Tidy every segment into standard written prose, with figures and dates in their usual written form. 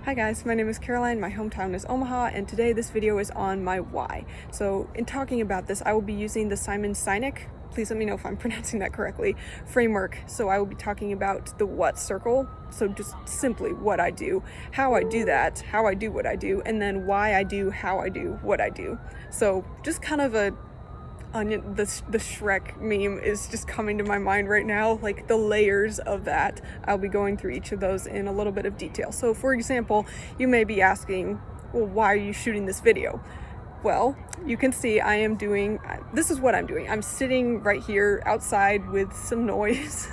Hi guys, my name is Caroline, my hometown is Omaha, and today this video is on my why. So in talking about this, I will be using the Simon Sinek, please let me know if I'm pronouncing that correctly, framework. So I will be talking about the what circle, so just simply what I do, how I do that, how I do what I do, and then why I do how I do what I do. So just kind of a onion, the Shrek meme is just coming to my mind right now, like the layers of that. I'll be going through each of those in a little bit of detail. So for example, you may be asking, well, why are you shooting this video? Well, you can see this is what I'm doing. I'm sitting right here outside with some noise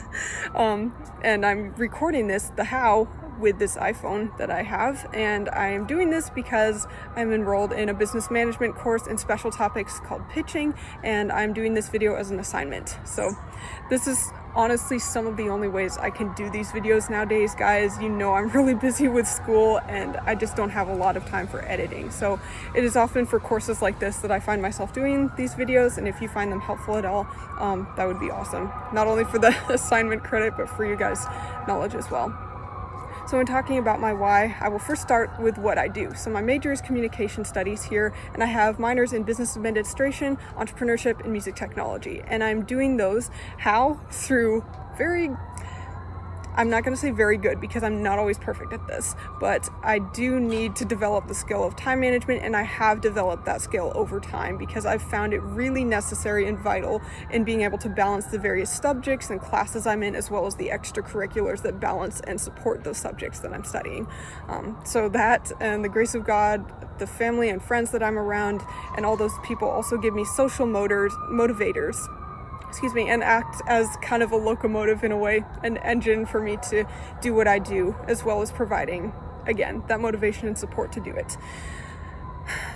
and I'm recording the how with this iPhone that I have, and I am doing this because I'm enrolled in a business management course in special topics called pitching, and I'm doing this video as an assignment. So this is honestly some of the only ways I can do these videos nowadays, guys. You know, I'm really busy with school and I just don't have a lot of time for editing. So it is often for courses like this that I find myself doing these videos, and if you find them helpful at all, that would be awesome. Not only for the assignment credit, but for you guys' knowledge as well. So when talking about my why, I will first start with what I do. So my major is communication studies here, and I have minors in business administration, entrepreneurship, and music technology. And I'm doing those how? Through I'm not going to say very good because I'm not always perfect at this, but I do need to develop the skill of time management, and I have developed that skill over time because I've found it really necessary and vital in being able to balance the various subjects and classes I'm in, as well as the extracurriculars that balance and support those subjects that I'm studying. So that and the grace of God, the family and friends that I'm around, and all those people also give me social motivators, and act as kind of a locomotive in a way, an engine for me to do what I do, as well as providing, again, that motivation and support to do it.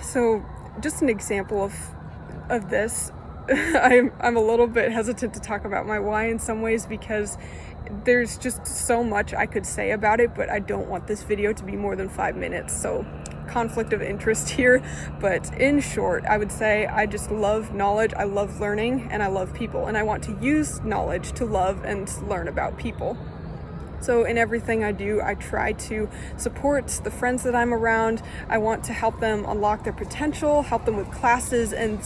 So just an example of this, I'm a little bit hesitant to talk about my why in some ways because there's just so much I could say about it, but I don't want this video to be more than 5 minutes, so conflict of interest here. But in short, I would say I just love knowledge, I love learning, and I love people, and I want to use knowledge to love and learn about people. So in everything I do, I try to support the friends that I'm around. I want to help them unlock their potential, help them with classes, and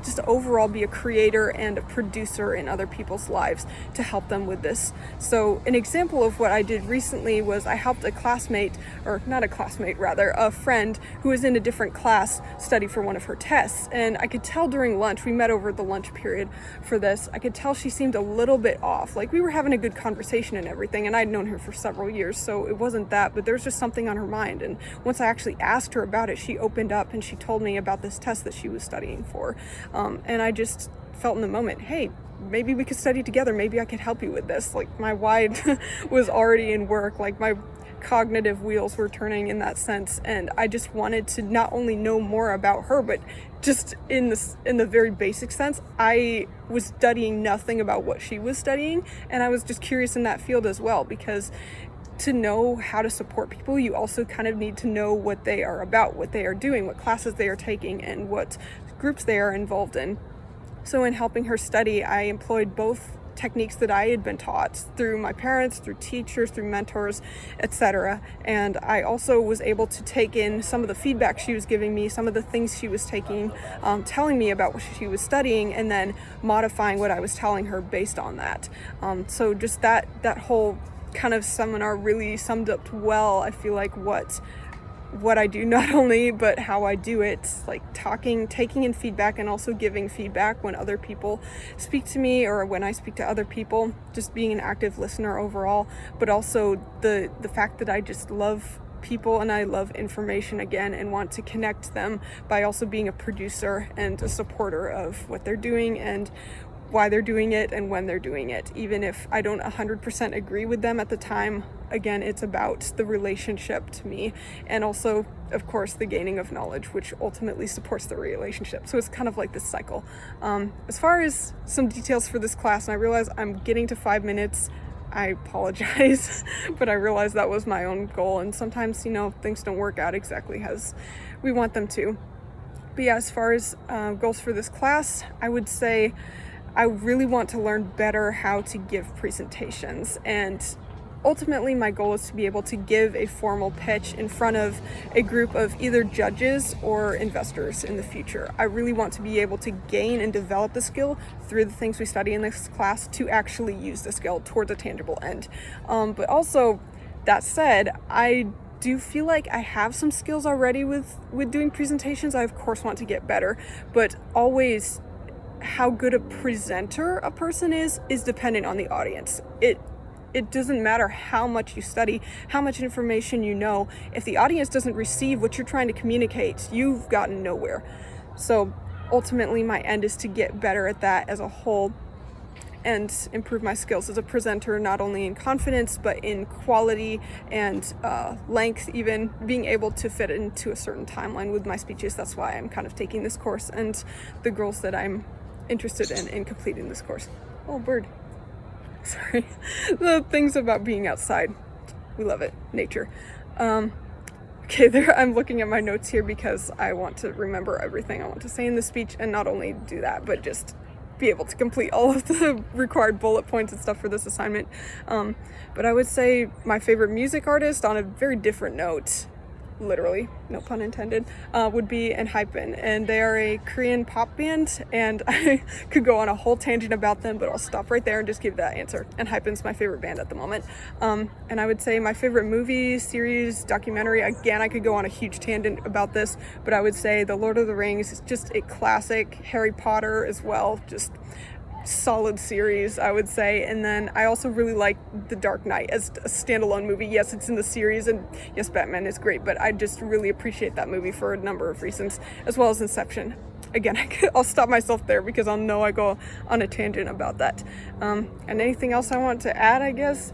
just overall be a creator and a producer in other people's lives to help them with this. So an example of what I did recently was I helped a friend who was in a different class study for one of her tests. And I could tell during lunch, we met over the lunch period for this, I could tell she seemed a little bit off. Like, we were having a good conversation and everything, and I'd known her for several years, so it wasn't that, but there was just something on her mind. And once I actually asked her about it, she opened up and she told me about this test that she was studying for. And I just felt in the moment, hey, maybe we could study together. Maybe I could help you with this. Like, my why was already in work. Like, my cognitive wheels were turning in that sense, and I just wanted to not only know more about her, but just in the very basic sense, I was studying nothing about what she was studying, and I was just curious in that field as well, because to know how to support people, you also kind of need to know what they are about, what they are doing, what classes they are taking, and what groups they are involved in. So in helping her study, I employed both techniques that I had been taught through my parents, through teachers, through mentors, etc. And I also was able to take in some of the feedback she was giving me, some of the things she was telling me about what she was studying, and then modifying what I was telling her based on that. So just that whole kind of seminar really summed up well, I feel like, what I do, not only, but how I do it, like taking in feedback, and also giving feedback when other people speak to me or when I speak to other people, just being an active listener overall, but also the fact that I just love people and I love information again, and want to connect them by also being a producer and a supporter of what they're doing and why they're doing it and when they're doing it. Even if I don't 100% agree with them at the time, again, it's about the relationship to me, and also, of course, the gaining of knowledge, which ultimately supports the relationship. So it's kind of like this cycle. As far as some details for this class, and I realize I'm getting to 5 minutes, I apologize, but I realized that was my own goal, and sometimes, things don't work out exactly as we want them to. But yeah, as far as goals for this class, I would say I really want to learn better how to give presentations, and ultimately my goal is to be able to give a formal pitch in front of a group of either judges or investors in the future. I really want to be able to gain and develop the skill through the things we study in this class to actually use the skill towards a tangible end. But also, that said, I do feel like I have some skills already with doing presentations. I of course want to get better, but always how good a presenter a person is dependent on the audience. It doesn't matter how much you study, how much information you know. If the audience doesn't receive what you're trying to communicate, you've gotten nowhere. So ultimately my end is to get better at that as a whole and improve my skills as a presenter, not only in confidence, but in quality and length, even being able to fit into a certain timeline with my speeches. That's why I'm kind of taking this course, and the goals that I'm interested in completing this course. Oh, bird. Sorry. The things about being outside. We love it. Nature. Okay, there I'm looking at my notes here because I want to remember everything I want to say in the speech, and not only do that, but just be able to complete all of the required bullet points and stuff for this assignment. But I would say my favorite music artist, on a very different note, literally, no pun intended, would be ENFJ, and they are a Korean pop band, and I could go on a whole tangent about them, but I'll stop right there and just give that answer. ENFJ's my favorite band at the moment. And I would say my favorite movie, series, documentary, again, I could go on a huge tangent about this, but I would say The Lord of the Rings is just a classic. Harry Potter as well, just solid series, I would say. And then I also really like The Dark Knight as a standalone movie. Yes, it's in the series, and yes, Batman is great, but I just really appreciate that movie for a number of reasons, as well as Inception. Again, I'll stop myself there because I'll know I go on a tangent about that. And anything else I want to add, I guess?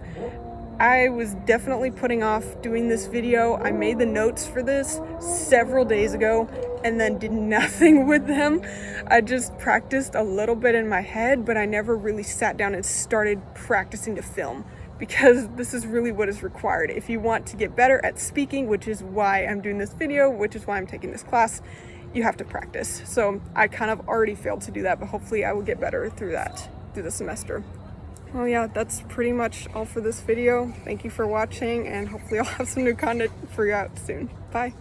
I was definitely putting off doing this video. I made the notes for this several days ago and then did nothing with them. I just practiced a little bit in my head, but I never really sat down and started practicing to film, because this is really what is required. If you want to get better at speaking, which is why I'm doing this video, which is why I'm taking this class, you have to practice. So I kind of already failed to do that, but hopefully I will get better through the semester. Well, yeah, that's pretty much all for this video. Thank you for watching, and hopefully I'll have some new content for you out soon. Bye.